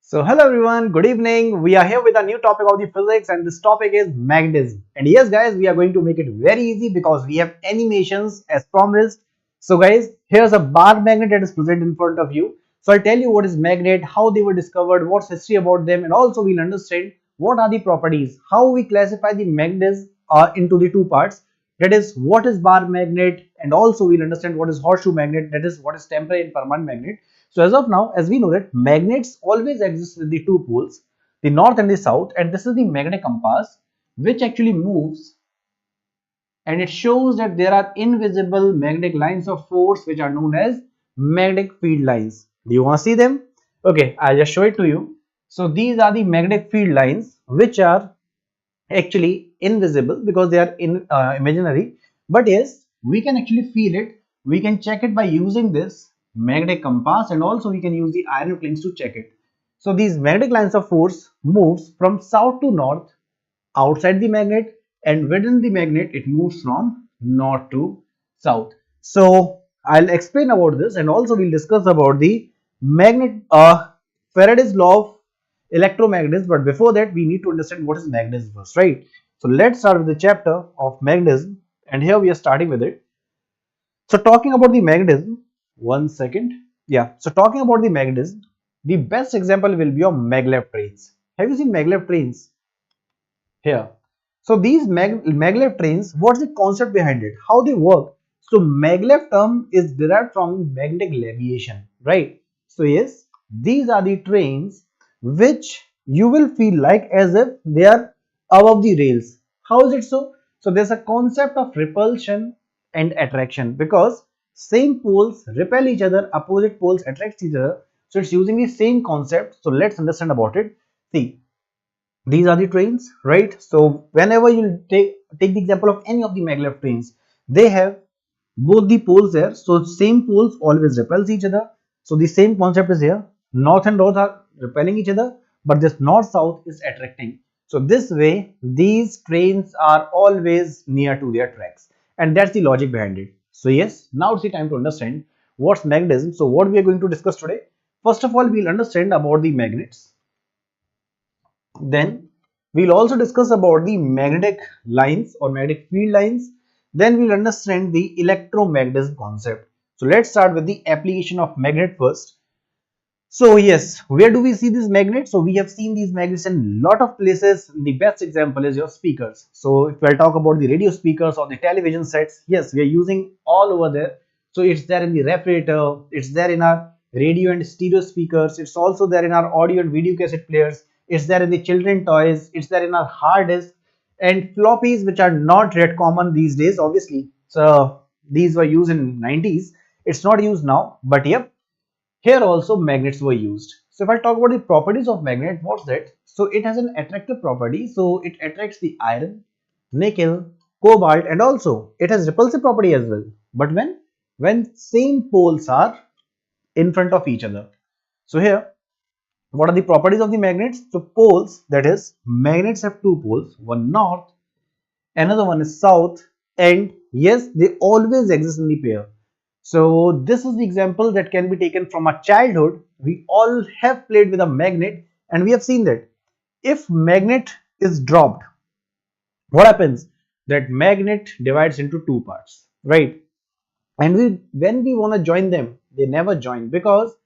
So hello everyone, good evening. We are here with a new topic of the physics and this topic is magnetism. And yes guys, we are going to make it very easy because we have animations as promised. So guys, here's a bar magnet that is present in front of you. So I'll tell you what is magnet, how they were discovered, what's history about them, and also we'll understand what are the properties, how we classify the magnets into the two parts. That is what is bar magnet, and also we'll understand what is horseshoe magnet, that is what is temporary and permanent magnet. So as of now, as we know that magnets always exist with the two poles, the north and the south, and this is the magnetic compass which actually moves and it shows that there are invisible magnetic lines of force which are known as magnetic field lines. Do you want to see them? Okay, I'll just show it to you. So these are the magnetic field lines which are actually invisible because they are imaginary, but yes, we can actually feel it. We can check it by using this magnetic compass, and also we can use the iron planes to check it. So these magnetic lines of force moves from south to north outside the magnet, and within the magnet it moves from north to south. So I'll explain about this, and also we'll discuss about the magnet Faraday's law of electromagnetism. But before that, we need to understand what is magnetism first, right? So let's start with the chapter of magnetism, and here we are starting with it. So talking about the magnetism, one second. Yeah, so talking about the magnetism, the best example will be of maglev trains. Have you seen maglev trains? Here. So these maglev trains, what's the concept behind it? How they work? So maglev term is derived from magnetic levitation, right? So yes, these are the trains which you will feel like as if they are above the rails. How is it so? So there's a concept of repulsion and attraction because same poles repel each other, opposite poles attract each other. So it's using the same concept. So let's understand about it. See, these are the trains, right? So whenever you take the example of any of the maglev trains, they have both the poles there, so same poles always repels each other. So the same concept is here. North and north are repelling each other, but this north south is attracting. So this way these trains are always near to their tracks, and that's the logic behind it. So yes, now it's the time to understand what's magnetism. So what we are going to discuss today, first of all, we'll understand about the magnets. Then we'll also discuss about the magnetic lines or magnetic field lines. Then we'll understand the electromagnetism concept. So let's start with the application of magnet first. So yes, where do we see these magnets? So we have seen these magnets in a lot of places. The best example is your speakers. So if we'll talk about the radio speakers or the television sets, yes, we are using all over there. So it's there in the refrigerator, it's there in our radio and stereo speakers, it's also there in our audio and video cassette players, it's there in the children toys, it's there in our hard disk and floppies, which are not yet common these days, obviously. So these were used in 90s. It's not used now, but yep, here also magnets were used. So if I talk about the properties of magnet, what's that? So it has an attractive property. So it attracts the iron, nickel, cobalt, and also it has repulsive property as well. But when same poles are in front of each other. So here, what are the properties of the magnets? So poles, that is, magnets have two poles, one north, another one is south, and yes, they always exist in the pair. So this is the example that can be taken from our childhood. We all have played with a magnet and we have seen that if magnet is dropped, what happens? That magnet divides into two parts, right? And when we want to join them, they never join because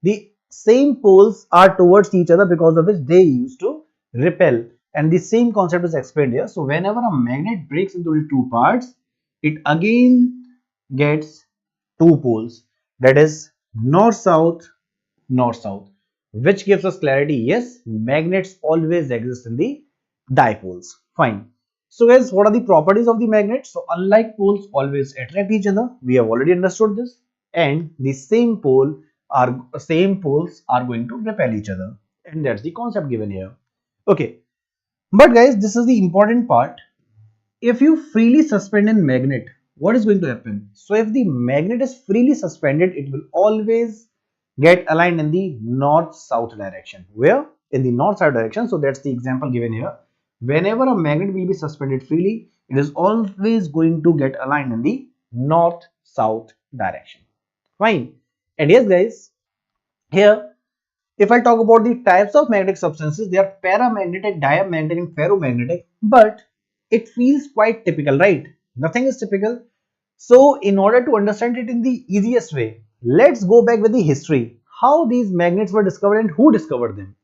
the same poles are towards each other, because of which they used to repel. And the same concept is explained here. So whenever a magnet breaks into the two parts, it again gets two poles, that is north south, which gives us clarity. Yes, magnets always exist in the dipoles. Fine. So guys, what are the properties of the magnet? So unlike poles always attract each other, we have already understood this, and the same poles are going to repel each other, and that's the concept given here. Okay, but guys, this is the important part. If you freely suspend a magnet, what is going to happen? So if the magnet is freely suspended, it will always get aligned in the north-south direction. Where? In the north-south direction. So that's the example given here. Whenever a magnet will be suspended freely, it is always going to get aligned in the north-south direction. Fine. And yes guys, here If I talk about the types of magnetic substances, they are paramagnetic, diamagnetic and ferromagnetic, but it feels quite typical, right? Nothing is typical. So in order to understand it in the easiest way, let's go back with the history, how these magnets were discovered and who discovered them.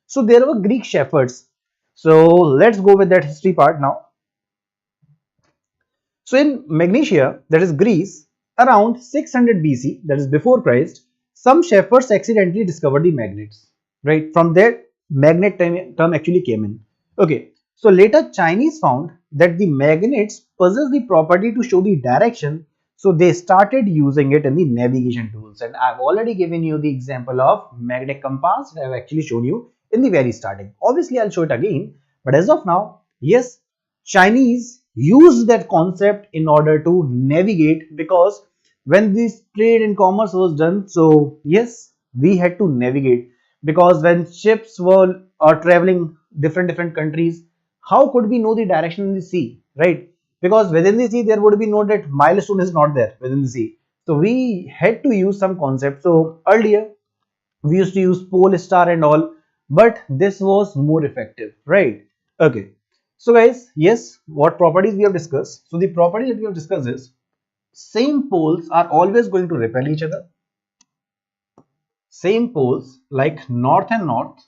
So there were Greek shepherds. So let's go with that history part now. So in Magnesia, that is Greece, around 600 BC, that is before Christ, some shepherds accidentally discovered the magnets. Right? From there, magnet term actually came in. Okay. So later Chinese found that the magnets possess the property to show the direction. So they started using it in the navigation tools. And I've already given you the example of magnetic compass that I've actually shown you in the very starting. Obviously, I'll show it again. But as of now, yes, Chinese used that concept in order to navigate, because when this trade and commerce was done, so yes, we had to navigate, because when ships were traveling different countries, how could we know the direction in the sea, right? Because within the sea there would be no, that milestone is not there within the sea, so we had to use some concept. So earlier we used to use pole star and all, but this was more effective, right? Okay, so guys, yes, what properties we have discussed? So the property that we have discussed is, same poles are always going to repel each other. Same poles like north and north,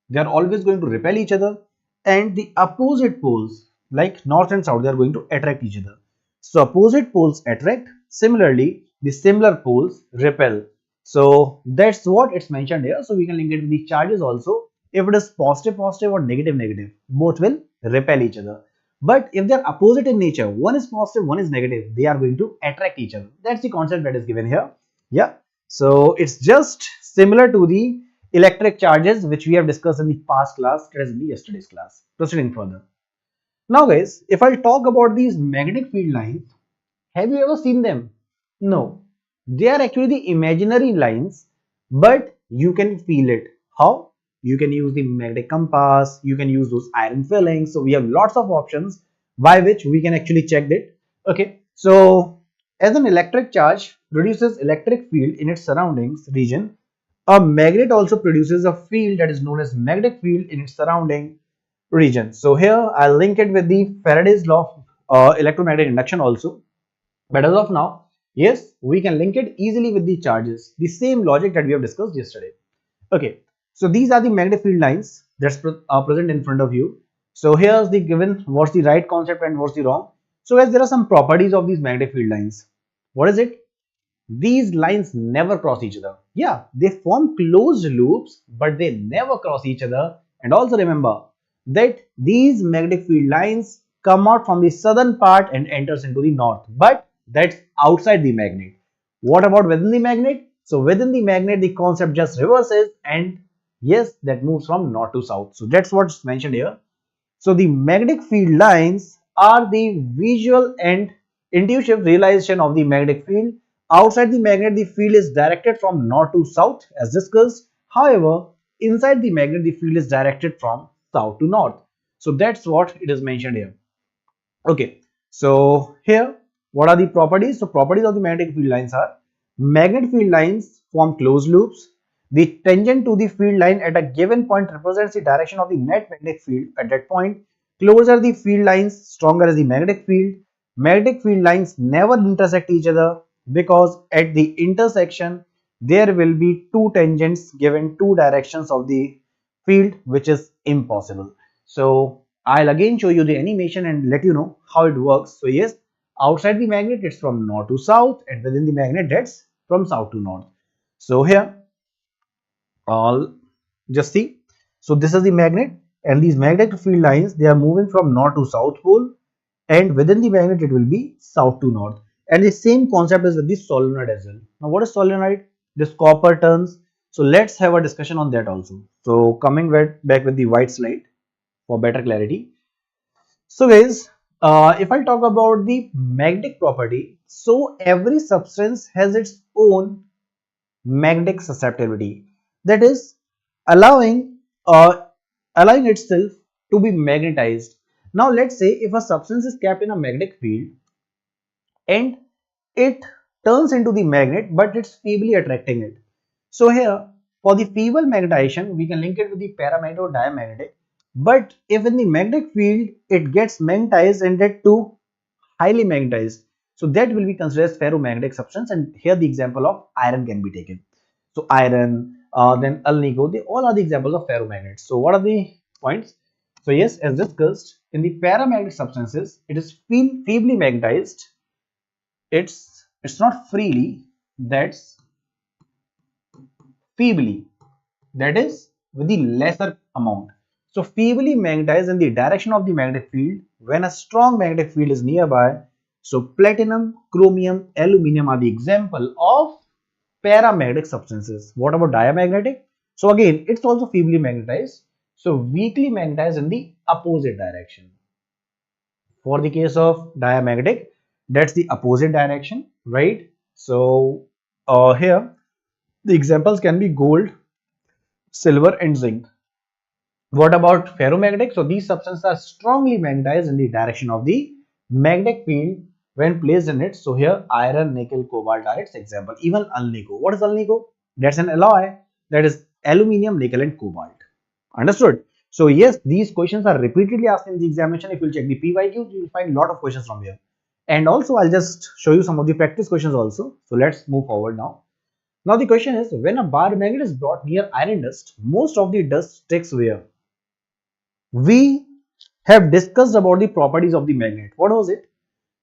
they are always going to repel each other, and the opposite poles like north and south, they are going to attract each other. So opposite poles attract, similarly the similar poles repel. So that's what it's mentioned here. So we can link it with the charges also. If it is positive positive or negative negative, both will repel each other. But if they are opposite in nature, one is positive, one is negative, they are going to attract each other. That's the concept that is given here. Yeah, so it's just similar to the electric charges which we have discussed in the past class, that is in the yesterday's class. Proceeding further. Now guys, if I talk about these magnetic field lines, have you ever seen them? No. They are actually the imaginary lines, but you can feel it. How? You can use the magnetic compass, you can use those iron fillings. So we have lots of options by which we can actually check it. Okay. So as an electric charge produces electric field in its surroundings region, a magnet also produces a field that is known as magnetic field in its surrounding region. So here I'll link it with the Faraday's law of electromagnetic induction also. But as of now, yes, we can link it easily with the charges. The same logic that we have discussed yesterday. Okay, so these are the magnetic field lines that's present in front of you. So here's the given, what's the right concept and what's the wrong. So guys, there are some properties of these magnetic field lines. What is it? These lines never cross each other. Yeah, they form closed loops, but they never cross each other. And also remember that these magnetic field lines come out from the southern part and enters into the north, but that's outside the magnet. What about within the magnet? So within the magnet, the concept just reverses, and yes, that moves from north to south. So that's what's mentioned here. So the magnetic field lines are the visual and intuitive realization of the magnetic field. Outside the magnet, the field is directed from north to south as discussed. However, inside the magnet, the field is directed from south to north. So that's what it is mentioned here. Okay, so here, what are the properties? So properties of the magnetic field lines are, magnetic field lines form closed loops. The tangent to the field line at a given point represents the direction of the net magnetic field at that point. Closer the field lines, stronger is the magnetic field. Magnetic field lines never intersect each other, because at the intersection there will be two tangents given two directions of the field, which is impossible. So I'll again show you the animation and let you know how it works. So yes, outside the magnet it's from north to south, and within the magnet that's from south to north. So here, all just see. So this is the magnet, and these magnetic field lines, they are moving from north to south pole, and within the magnet it will be south to north. And the same concept is with the solenoid as well. Now what is solenoid? This copper turns. So let's have a discussion on that also. So coming back with the white slide for better clarity. So guys, if I talk about the magnetic property, so every substance has its own magnetic susceptibility, that is allowing allowing itself to be magnetized. Now let's say if a substance is kept in a magnetic field and it turns into the magnet, but it's feebly attracting it. So here, For the feeble magnetization, we can link it with the paramagnetic or diamagnetic. But if in the magnetic field it gets magnetized and that too highly magnetized, so that will be considered as ferromagnetic substance. And here the example of iron can be taken. So iron, then alnico, they all are the examples of ferromagnets. So what are the points? So yes, as discussed, in the paramagnetic substances, it is feebly magnetized. It's not freely, that's feebly, that is with the lesser amount. So feebly magnetized in the direction of the magnetic field when a strong magnetic field is nearby. So platinum, chromium, aluminium are the example of paramagnetic substances. What about diamagnetic? So again, it's also feebly magnetized. So weakly magnetized in the opposite direction. For the case of diamagnetic, that's the opposite direction, right? So here the examples can be gold, silver and zinc. What about ferromagnetic? So these substances are strongly magnetized in the direction of the magnetic field when placed in it. So here iron, nickel, cobalt are its example. Even alnico. What is alnico? That's an alloy that is aluminium, nickel and cobalt. Understood? So yes, these questions are repeatedly asked in the examination. If you check the PYQs, you will find a lot of questions from here. And also I'll just show you some of the practice questions also. So let's move forward now. Now the question is, when a bar magnet is brought near iron dust, most of the dust sticks where? We have discussed about the properties of the magnet. What was it?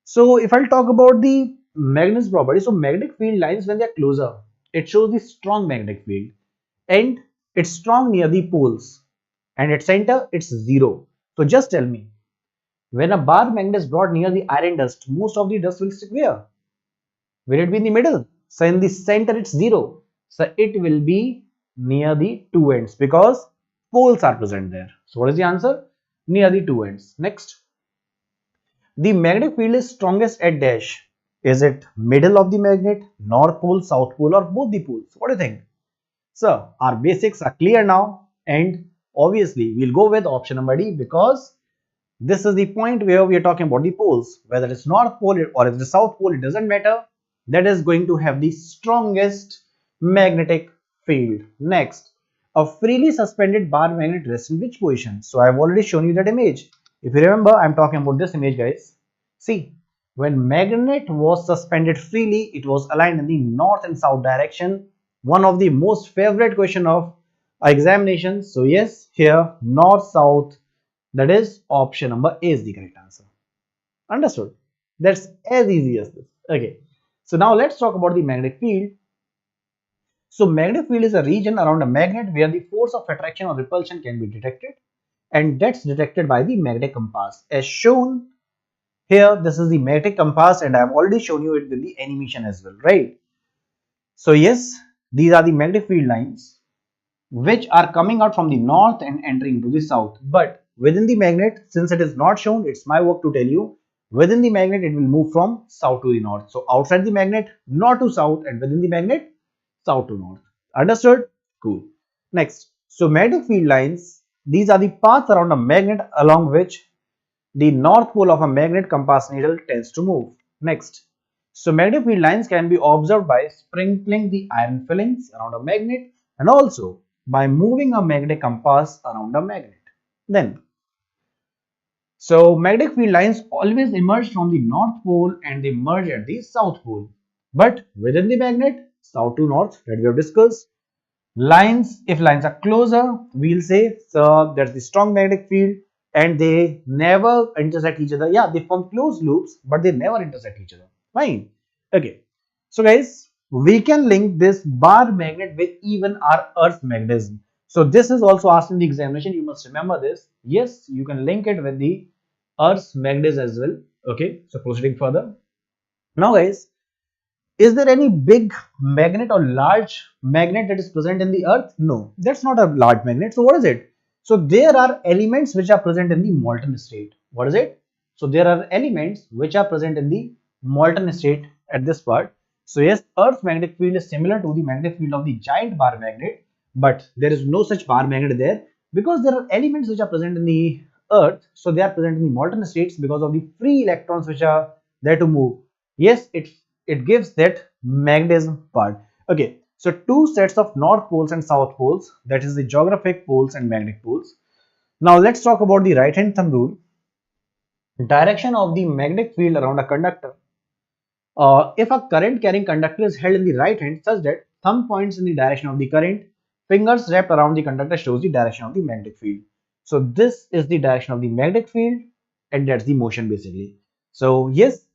So if I'll talk about the magnet's property, so magnetic field lines, when they are closer, it shows the strong magnetic field and it's strong near the poles and at center it's zero. So just tell me, when a bar magnet is brought near the iron dust, most of the dust will stick where? Will it be in the middle? So in the center it's zero. So it will be near the two ends because poles are present there. So what is the answer? Near the two ends. Next. The magnetic field is strongest at dash. Is it middle of the magnet, north pole, south pole or both the poles? What do you think? So our basics are clear now and obviously we'll go with option number D because this is the point where we are talking about the poles. Whether it's north pole or it's the south pole, it doesn't matter. That is going to have the strongest magnetic field. Next, a freely suspended bar magnet rests in which position? So I've already shown you that image. If you remember, I'm talking about this image, guys. See, when magnet was suspended freely, it was aligned in the north and south direction. One of the most favorite question of examinations. So yes, here north south, that is option number A is the correct answer. Understood? That's as easy as this. Okay. So now let's talk about the magnetic field. So magnetic field is a region around a magnet where the force of attraction or repulsion can be detected, and that's detected by the magnetic compass. As shown here, this is the magnetic compass and I have already shown you it with the animation as well, right? So yes, these are the magnetic field lines which are coming out from the north and entering to the south. But within the magnet, since it is not shown, it's my work to tell you. Within the magnet, it will move from south to the north. So outside the magnet, north to south, and within the magnet, south to north. Understood? Cool. Next, so magnetic field lines, these are the paths around a magnet along which the north pole of a magnet compass needle tends to move. Next, so magnetic field lines can be observed by sprinkling the iron fillings around a magnet and also by moving a magnetic compass around a magnet. Then, so magnetic field lines always emerge from the north pole and they merge at the south pole. But within the magnet, south to north that we have discussed, lines, if lines are closer, we'll say so there's the strong magnetic field and they never intersect each other. Yeah, they form closed loops, but they never intersect each other. Fine. Okay. So guys, we can link this bar magnet with even our Earth's magnetism. So this is also asked in the examination. You must remember this. Yes, you can link it with the Earth's magnetism as well. Okay. So proceeding further. Now guys, is there any big magnet or large magnet that is present in the earth? No, that's not a large magnet. So what is it? So there are elements which are present in the molten state. What is it? So there are elements which are present in the molten state at this part. So yes, Earth's magnetic field is similar to the magnetic field of the giant bar magnet, but there is no such bar magnet there because there are elements which are present in the earth. So they are present in the molten states because of the free electrons which are there to move. Yes, it gives that magnetism part. Okay, So two sets of north poles and south poles, that is the geographic poles and magnetic poles. Now let's talk about the right hand thumb rule. Direction of the magnetic field around a conductor. If a current carrying conductor is held in the right hand such that thumb points in the direction of the current, fingers wrapped around the conductor shows the direction of the magnetic field. So this is the direction of the magnetic field and that's the motion basically. So yes,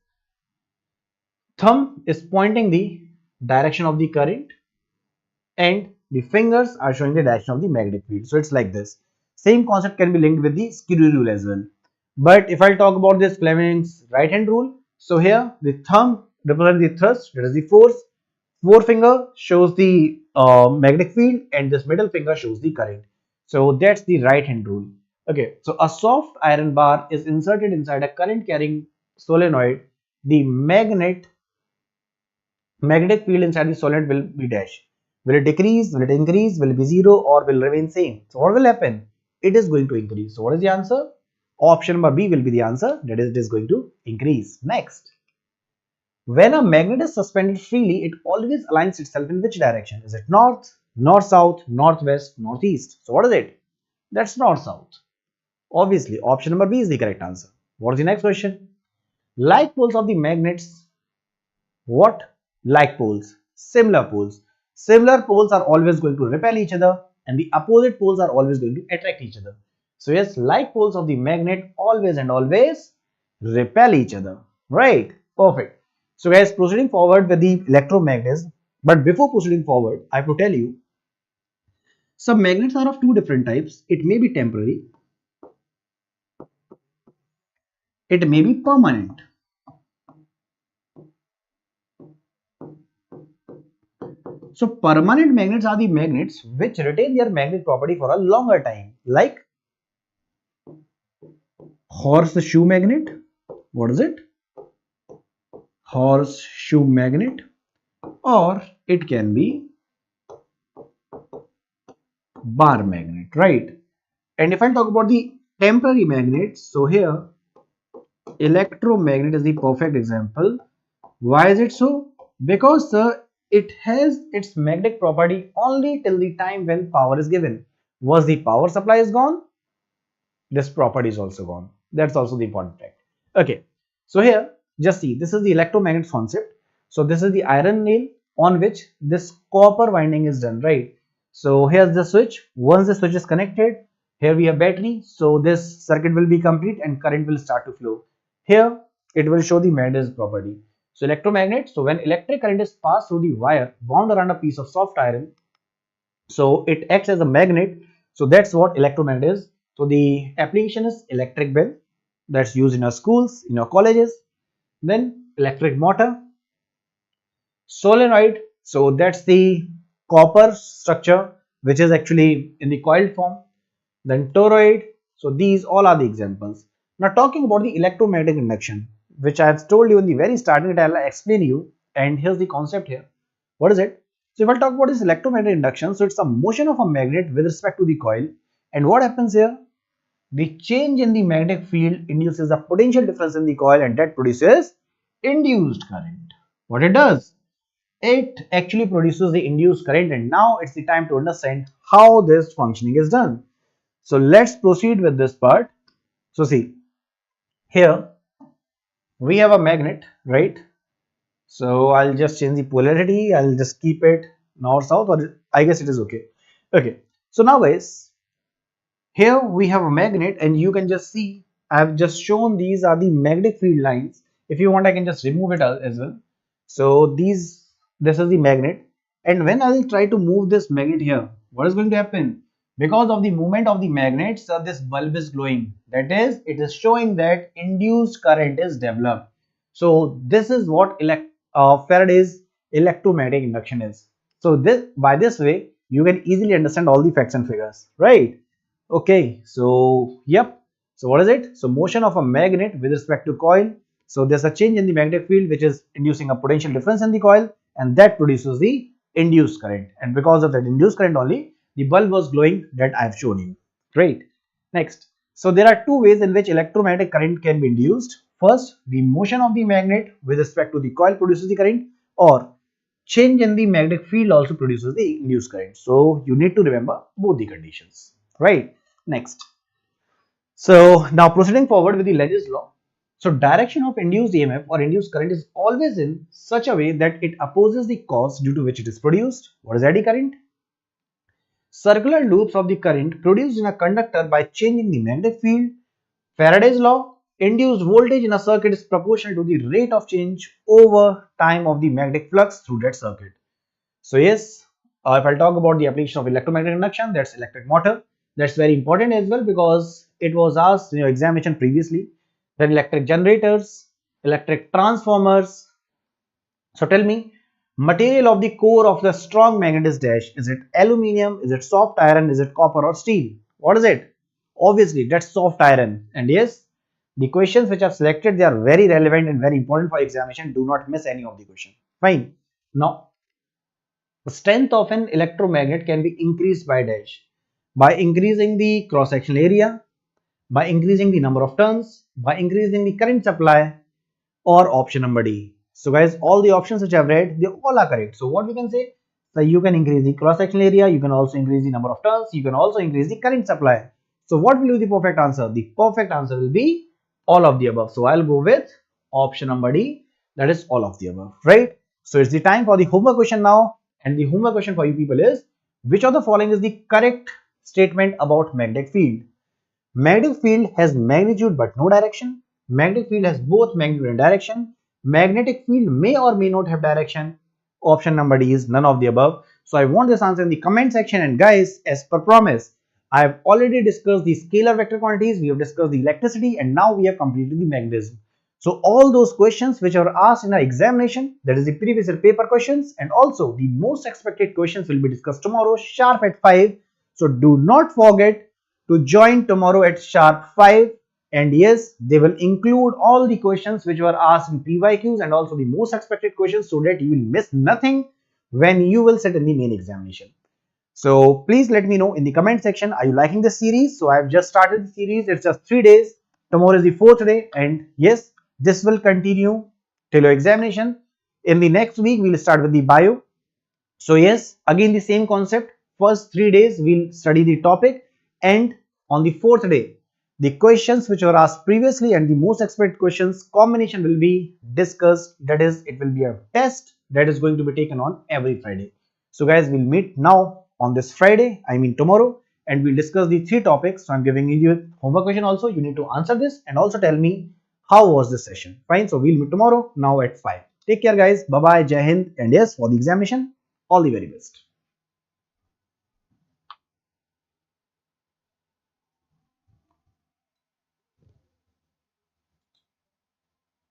thumb is pointing the direction of the current and the fingers are showing the direction of the magnetic field. So it's like this. Same concept can be linked with the skew rule as well. But if I talk about this Fleming's right hand rule, so here the thumb represents the thrust, that is the force. Forefinger shows the magnetic field and this middle finger shows the current. So that's the right hand rule. Okay, so a soft iron bar is inserted inside a current carrying solenoid. The magnetic field inside the solenoid will be dash. Will it decrease? Will it increase? Will it be zero or will remain same? So what will happen? It is going to increase. So what is the answer? Option number B will be the answer. That is, it is going to increase. Next. When a magnet is suspended freely, it always aligns itself in which direction? Is it north, north-south, northwest, northeast? So what is it? That's north-south. Obviously, option number B is the correct answer. What is the next question? Like poles of the magnets. What? Like poles. Similar poles. Similar poles are always going to repel each other and the opposite poles are always going to attract each other. So yes, like poles of the magnet always and always repel each other. Right? Perfect. So guys, proceeding forward with the electromagnetism. But before proceeding forward, I have to tell you, some magnets are of two different types. It may be temporary. It may be permanent. So permanent magnets are the magnets which retain their magnetic property for a longer time, like horseshoe magnet. What is it? Horseshoe magnet. Or it can be bar magnet, right? And if I talk about the temporary magnets, so here electromagnet is the perfect example. Why is it so? Because it has its magnetic property only till the time when power is given. Once the power supply is gone, this property is also gone. That's also the important fact. Okay, so here just see, this is the electromagnet concept. So this is the iron nail on which this copper winding is done, right? So here's the switch. Once the switch is connected, here we have battery. So this circuit will be complete and current will start to flow. Here it will show the magnetism property. So electromagnet, so when electric current is passed through the wire wound around a piece of soft iron, so it acts as a magnet. So that's what electromagnet is. So the application is electric bell, that's used in our schools, in our colleges. Then electric motor, solenoid, so that's the copper structure which is actually in the coiled form. Then toroid, so these all are the examples. Now talking about the electromagnetic induction, which I have told you in the very starting, that I'll explain you, and here's the concept here. What is it? So if I talk about this electromagnetic induction, so it's a motion of a magnet with respect to the coil, and what happens here? The change in the magnetic field induces a potential difference in the coil and that produces induced current. What it does? It actually produces the induced current, and now it's the time to understand how this functioning is done. So let's proceed with this part. So see, here we have a magnet, right? So I'll just change the polarity. I'll just keep it north south, or I guess it is okay. Okay. So now guys, here we have a magnet and you can just see I have just shown these are the magnetic field lines. If you want, I can just remove it as well. So this is the magnet, and when I will try to move this magnet here, what is going to happen? Because of the movement of the magnet, so this bulb is glowing. That is, it is showing that induced current is developed. So this is what Faraday's electromagnetic induction is. So by this way, you can easily understand all the facts and figures, right? Okay, so yep. So what is it? So motion of a magnet with respect to coil. So there's a change in the magnetic field which is inducing a potential difference in the coil, and that produces the induced current. And because of that induced current only, the bulb was glowing that I have shown you. Great. Next. So there are two ways in which electromagnetic current can be induced. First, the motion of the magnet with respect to the coil produces the current, or change in the magnetic field also produces the induced current. So you need to remember both the conditions, right? Next. So now proceeding forward with the Lenz law. So direction of induced EMF or induced current is always in such a way that it opposes the cause due to which it is produced. What is eddy current? Circular loops of the current produced in a conductor by changing the magnetic field. Faraday's law. Induced voltage in a circuit is proportional to the rate of change over time of the magnetic flux through that circuit. So yes, if I'll talk about the application of electromagnetic induction, that's electric motor. That's very important as well because it was asked in your examination previously. Then electric generators, electric transformers. So tell me, material of the core of the strong magnet is dash. Is it aluminium? Is it soft iron? Is it copper or steel? What is it? Obviously, that's soft iron. And yes, the questions which I've selected, they are very relevant and very important for examination. Do not miss any of the question. Fine. Now, the strength of an electromagnet can be increased by dash. By increasing the cross-sectional area, by increasing the number of turns, by increasing the current supply, or option number D. So guys, all the options which I've read, they all are correct. So what we can say, so you can increase the cross-sectional area, you can also increase the number of turns, you can also increase the current supply. So what will be the perfect answer? The perfect answer will be all of the above. So I'll go with option number D, that is all of the above, right? So it's the time for the homework question now. And the homework question for you people is, which of the following is the correct statement about magnetic field? Magnetic field has magnitude but no direction. Magnetic field has both magnitude and direction. Magnetic field may or may not have direction. Option number D is none of the above. So I want this answer in the comment section. And guys, as per promise, I have already discussed the scalar vector quantities, we have discussed the electricity, and now we have completed the magnetism. So all those questions which are asked in our examination, that is the previous year paper questions, and also the most expected questions will be discussed tomorrow sharp at 5. So do not forget to join tomorrow at sharp 5. And yes, they will include all the questions which were asked in PYQs and also the most expected questions so that you will miss nothing when you will sit in the main examination. So please let me know in the comment section, are you liking this series? So I have just started the series, it's just 3 days. Tomorrow is the 4th day, and yes, this will continue till your examination. In the next week, we'll start with the bio. So yes, again the same concept. First 3 days, we'll study the topic, and on the 4th day, the questions which were asked previously and the most expected questions combination will be discussed. That is, it will be a test that is going to be taken on every Friday. So guys, we'll meet now on this Friday, I mean tomorrow, and we'll discuss the 3 topics. So I'm giving you a homework question also. You need to answer this and also tell me how was this session. Fine. So we'll meet tomorrow now at 5. Take care guys. Bye bye. Jai Hind. And yes, for the examination, all the very best.